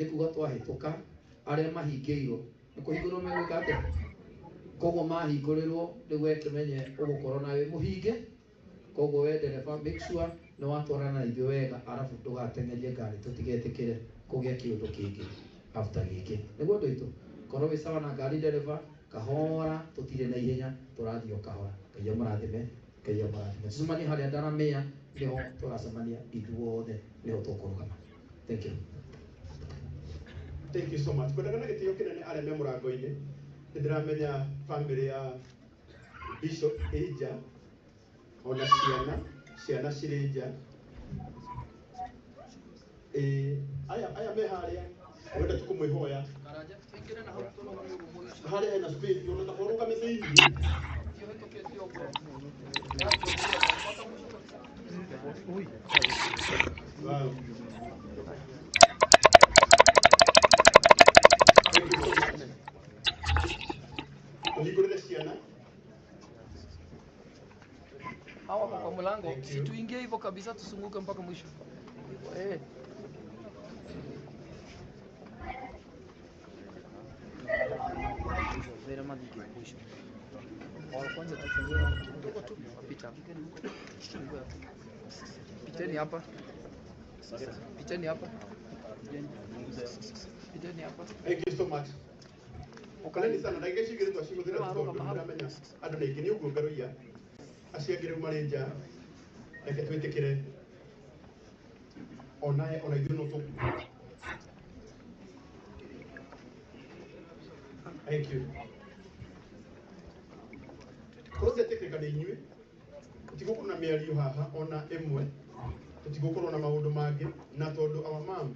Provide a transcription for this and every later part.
nĩ kuga twahĩtũka arĩa mahingĩirwo nĩ kũhingũrwo megwĩka atĩa koguo mahingũrĩrwo nĩguo kĩmenye ũgũkorwo na wĩ mũhinge koguo we ndereba make sure nĩ watwarana na ithuĩ wega arabu ndũgateng'erie ngari tũtigetĩkĩre kũgĩa kĩũndũ kĩngĩ after gĩkĩ nĩguo andũ aitũ korwo wĩ sawa na ngari ndereba kahora tũtirĩ na ihenya tũrathiĩ o kahora Ngai amũrathime Ngai amũrathime tũcemanie harĩa ndaramĩa nĩho tũracemania ithuothe nĩho tũkũrũgama Thank you so much. Kwenda na gĩtĩo kĩnene arĩa me mũrango-inĩ nĩndĩramenya family ya Bishop Ija ona ciana cirĩ nja aya me harĩa wenda tũkũmwĩhoya harĩa hena space ona ũrũgame thĩinĩ wow. Hawa kwa mlango, si tuingie hivyo kabisa tusunguke mpaka mwisho. Vera madiki mwisho. Kwanza tufungue kidogo tu picha. Piteni hapa. Piteni hapa. Piteni hapa. Thank you so much. Okaleni sana ndagĩka cigĩrĩ twacihũthĩra tondũ nĩndĩramenya andũ nĩ aingĩ nĩ ũguo ngaroia acio angĩ rĩu marĩ nja reke twĩtĩkĩre ona ithuĩ no tũkuga. Thank you. Tũtetĩkĩrĩka nĩ inyuĩ tũtigũkorwo na mĩario haha ona ĩmwe tũtigũkorwo na maũndũ mangĩ na tondũ our mom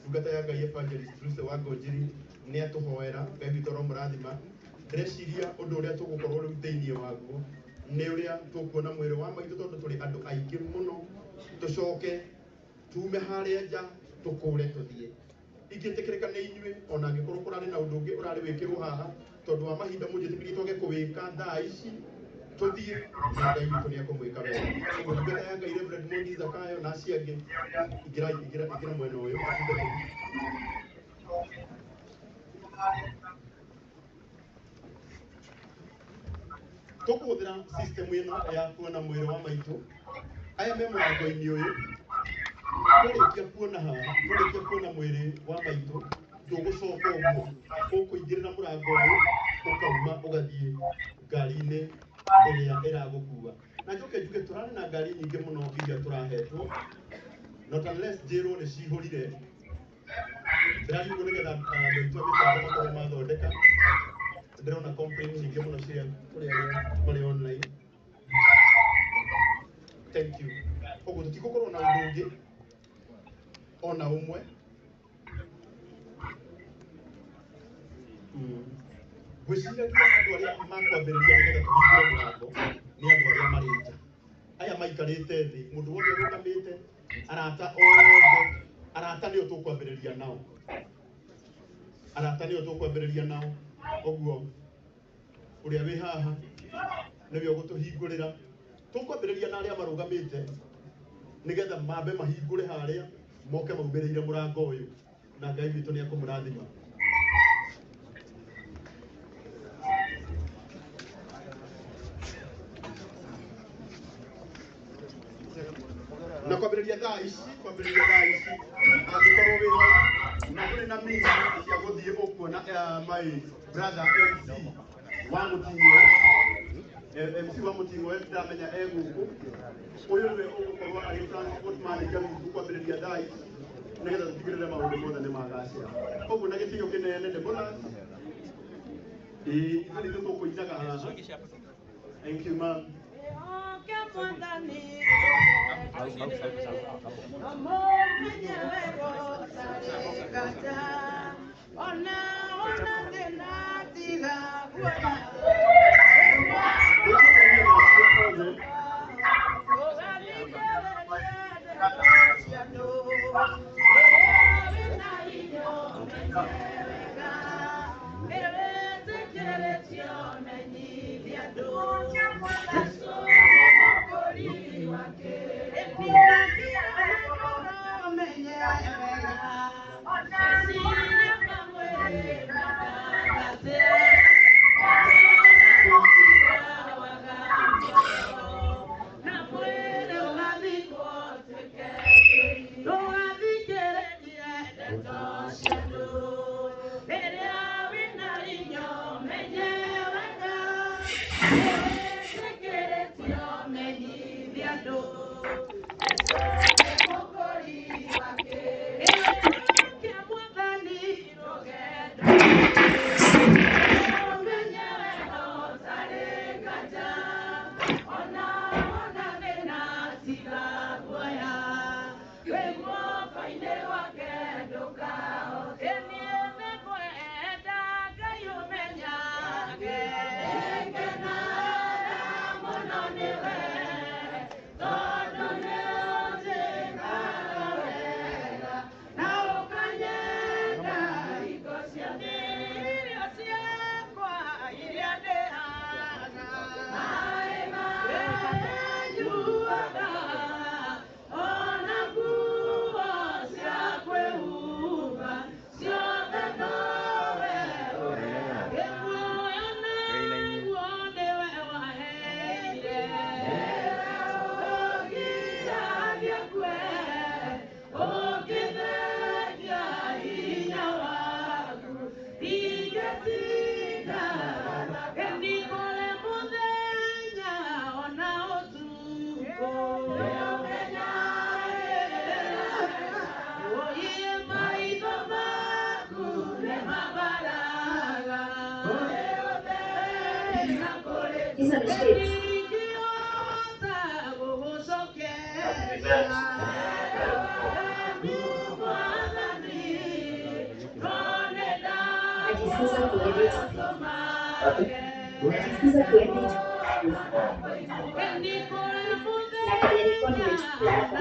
ndungata ya Ngai Evangelist Lucy Wangonjiri nĩ atũhoera Ngai witũ aromũrathima ndĩreciria ũndũ ũrĩa tũgũkorwo rĩu thĩinĩ waguo nĩ ũrĩa tũkuona mwĩrĩ wa maitũ tondũ tũrĩ andũ aingĩ mũno tũcoke tume harĩa nja tũkũre tũthiĩ ingĩtĩkĩrĩka nĩ inyuĩ ona angĩkorwo kũrarĩ na ũndũ ũngĩ ũrarĩ wĩkĩrwo haha tondũ wa mahinda mũnjĩtĩkĩrie tũge kũwĩka thaa ici tũthiĩ na Ngai witũ nĩ akũmwĩka wega ũguo ndungata ya Ngai Reverend Mondi Zakayo na acio angĩ ingĩra mwena ũyũ tũkũhũthĩra system ĩno ya kuona mwĩrĩ wa maitũ aya me mũrango-inĩ ũyũ tũrĩkia kuona haha tũrĩkia kuona mwĩrĩ wa maitũ ndũgũcoka ũguo ũkũingĩrĩra mũrango ũyũ ũkauma ũgathiĩ ngari-inĩ ĩrĩa ĩragũkua na njoke njuge tũrarĩ na ngari nyingĩ mũno iria tũrahetwo not unless njĩrwo nĩ cihũrire ndĩrathiĩ ũguo nĩgetha andũ aitũ a mĩtambo makorwo mathondeka ndĩrona complaint nyingĩ mũno cia kũrĩ arĩa marĩ online. Thank you. Ũguo tũtigũkorwo na ũndũ ũngĩ ona ũmwe gwĩciragia andũ arĩa makwambĩrĩria nĩgetha tũhingũre mũrango nĩ andũ arĩa marĩ nja aya maikarĩte thĩ mũndũ wothe ũrũgamĩte arata nĩo tũkwambĩrĩria nao ũguo ũrĩa wĩ haha nĩwe ũgũtũhingũrĩra tũkwambĩrĩria na arĩa marũgamĩte nĩgetha mambe mahingũre harĩa moke maumĩrĩire mũrango ũyũ na Ngai witũ nĩ akũmũrathima. Na kwambĩrĩria thaa ici angĩkorwo wĩ hau na kũrĩ na mingi cia gũthiĩ ũkuona my brother MC wa Mũting'oe ndamenya gũkũ ũyũ nĩwe ũgũkorwo arĩ transport manager witũ kwambĩrĩria thaa ici nĩgetha tũtigĩrĩre maũndũ mothe nĩ magacĩra koguo na gĩtĩo kĩnene ndĩmona ithuĩ nĩthuĩ tũkũinaga haha. Thank you ma'am. Thank you. These are the shapes. Najifunza kuedit. Najifunza kuedit. Na kwenye nilikuwa nimechukua hapa.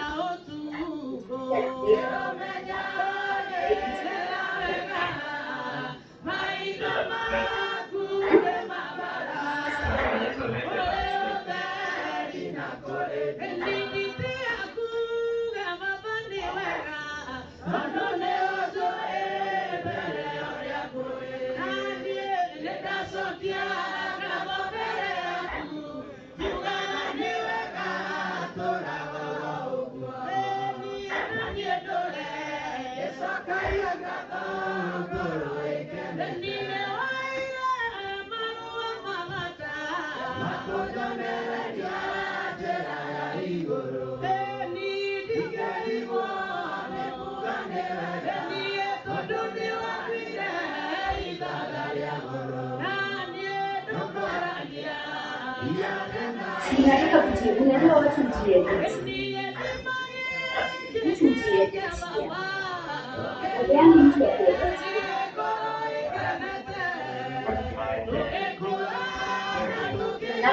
Ninataka kujiunga watu mjiedit. Mtu mjiedit. Yaani mtu wa kuedit. Na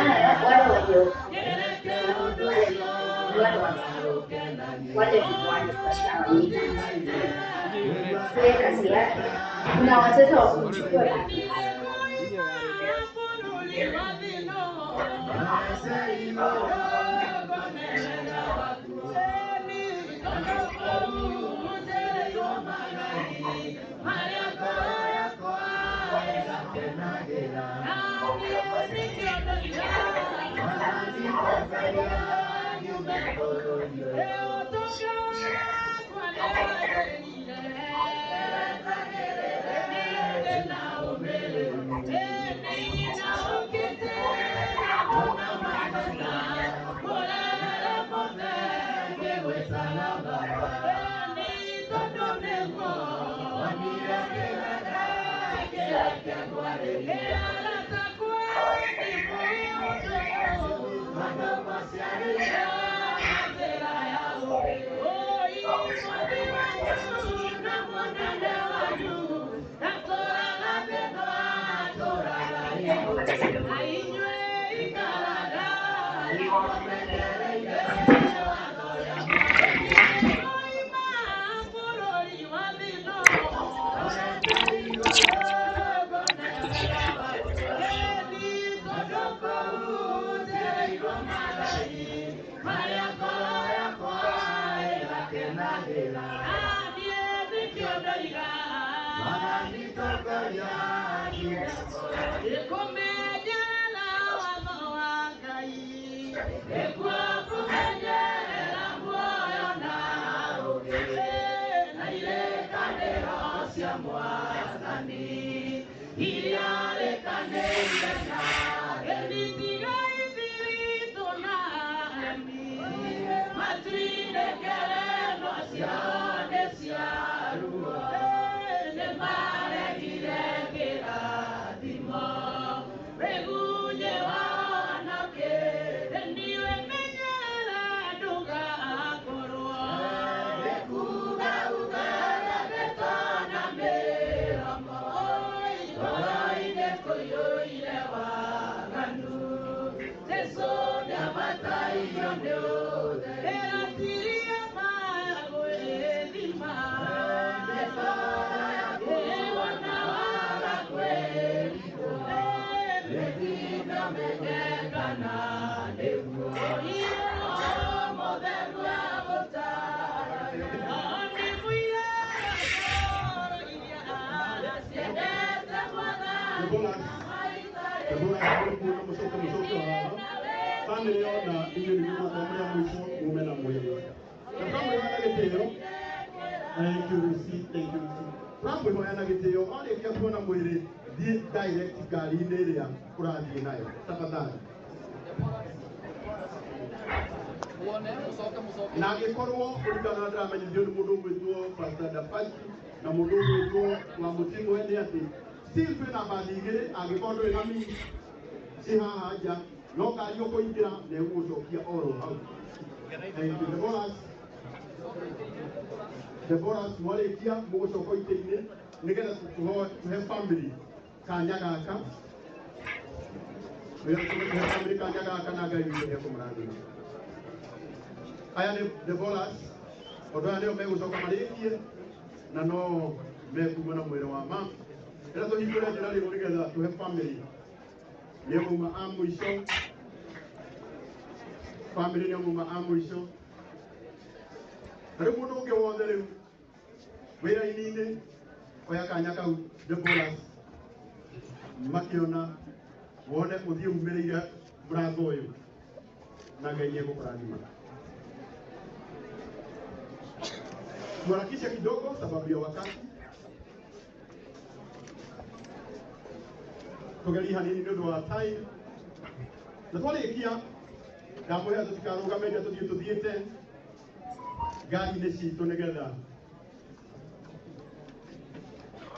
wale wale washawanyika. Kwa kazi yake. Kuna watoto wa kumchukua rangi. Ili ale kanela, family ona iyo ni mtu kwa mwisho mume na mwili. Na kama yana gitio, thank you Lucy, thank you Lucy. Kama yana gitio, ole kia kuona mwili direct gari ile ya kurathi nayo. Tafadhali. Na gikorwo kurikana na drama ndio mundu gwitwo Pastor Dapachi na mundu gwitwo wa mutingo ende ati silve na badigire agikondo ina mi si haja no kari yoko ingira ne gucokia oro hau. Thank you Deborah mwarikia mugucoka ite-ini nigetha tuhe family kanya gaka tuhe family kanya gaka na Ngai witũ kumurathima. Aya ni Deborah ondo aya nĩo megũcoka marĩkie na no mekuma na mwĩrĩ wa ma ĩrĩa tũhingũre njĩra rĩu nĩgetha tuhe family nĩeguma a mũico family nĩeguma a mũico na rĩu mũndũ ũngĩ wothe rĩu wĩra-inĩ oya kanya kau Deborah makĩona wone ũthiĩ umĩrĩire mũrango ũyũ na Ngai nĩegũkũrathima. Tuharakishe kidogo sababu ya wakati. Tugerie hanini nĩ ũndũ wa time. Na twarĩkia ndamũhe tũtikarũgame nja tũthiĩte ngari-inĩ citũ nĩgetha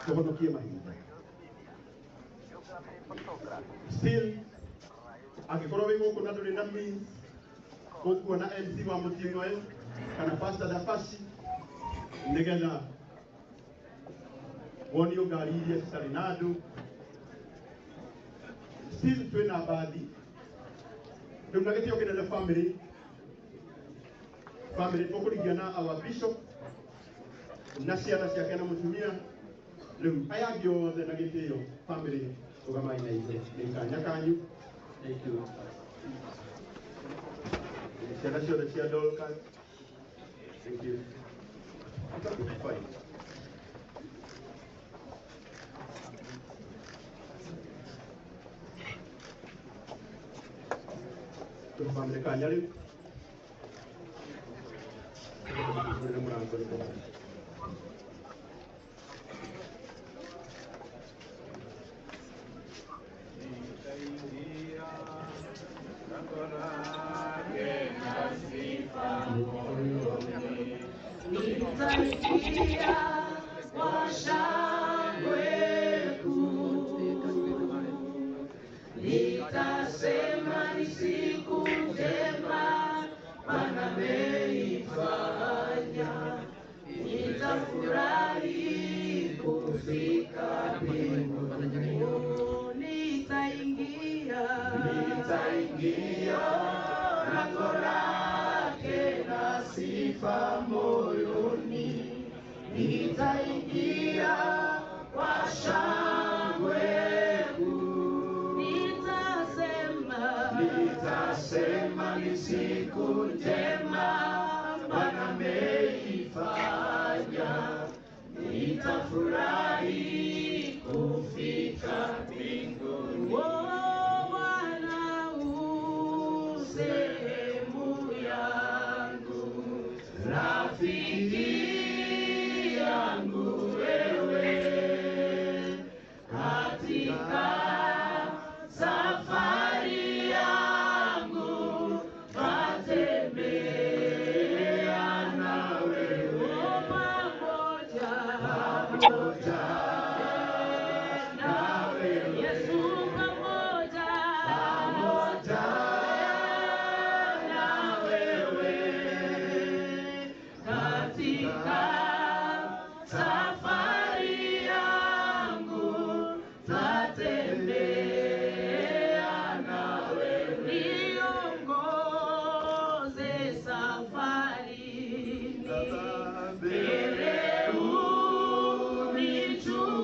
tũhonokie mahinda. Still angĩkorwo wĩ gũkũ na ndũrĩ na means ũkuona MC wa mũtingo kana Pastor Dapachi nĩgetha wonio ngari iria citarĩ na andũ. Still twĩna bathi rĩu na gĩtĩo kĩnene family tũkũringia na our bishop na ciana ciake na mũtumia. Rĩu aya angĩ othe na gĩtĩo family tũgamai na ithuĩ nĩ kanya kanyu. Thank you. Ciana ciothe cia Dorcas. Thank you. Fine. Family kanya rĩu nitasema ni siku njema Bwana ameifanya, nitafurahi kufika mbinguni, nitaingia lango lake na sifa moyoni, nitaingia kwa shangwe. Nitasema ni siku njema Bwana ameifanya, nitafurahi kufika mbinguni. Bwana u sehemu yangu, rafiki yangu wewe, katika safari yangu natembea na wewe pamoja na wewe Yesu, pamoja na wewe katika safari yangu natembea na wewe, niongoze safarini, mbele unichukue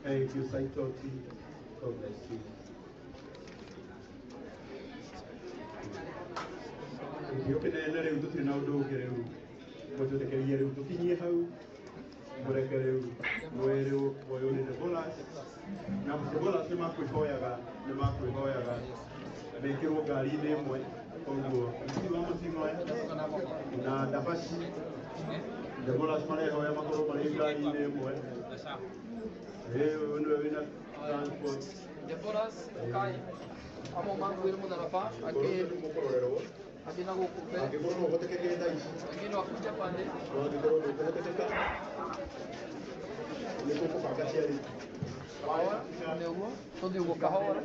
Thank you, Saitoti. God bless you. Ngiũkĩnene rĩu tũtirĩ na ũndũ ũngĩ rĩu mũtũthekerie rĩu tũkinyie hau mũreke rĩu mũyũ nĩ Debolas na Debolas nĩ makwĩhoyaga mekĩrwo ngari-inĩ ĩmwe koguo wa mũcing'oe na Dabashi Debolas marehoya makorwo marĩ ngari-inĩ ĩmwe. Niwe wĩna transport. Debolas Kai amo manguĩra mũtharaba akĩna gũkũ mbere Angĩkorwo no ũhotekeke thaa ici wengine wakuja pande no angĩkorwo no ũhotekeka nĩ kũkũbanga ciarĩ kahora nĩ ũguo tũthiĩ ũguo kahora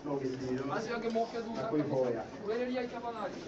no gĩtĩo acio angĩ moke thutha na kwĩhoya. wĩrĩriai tafadhali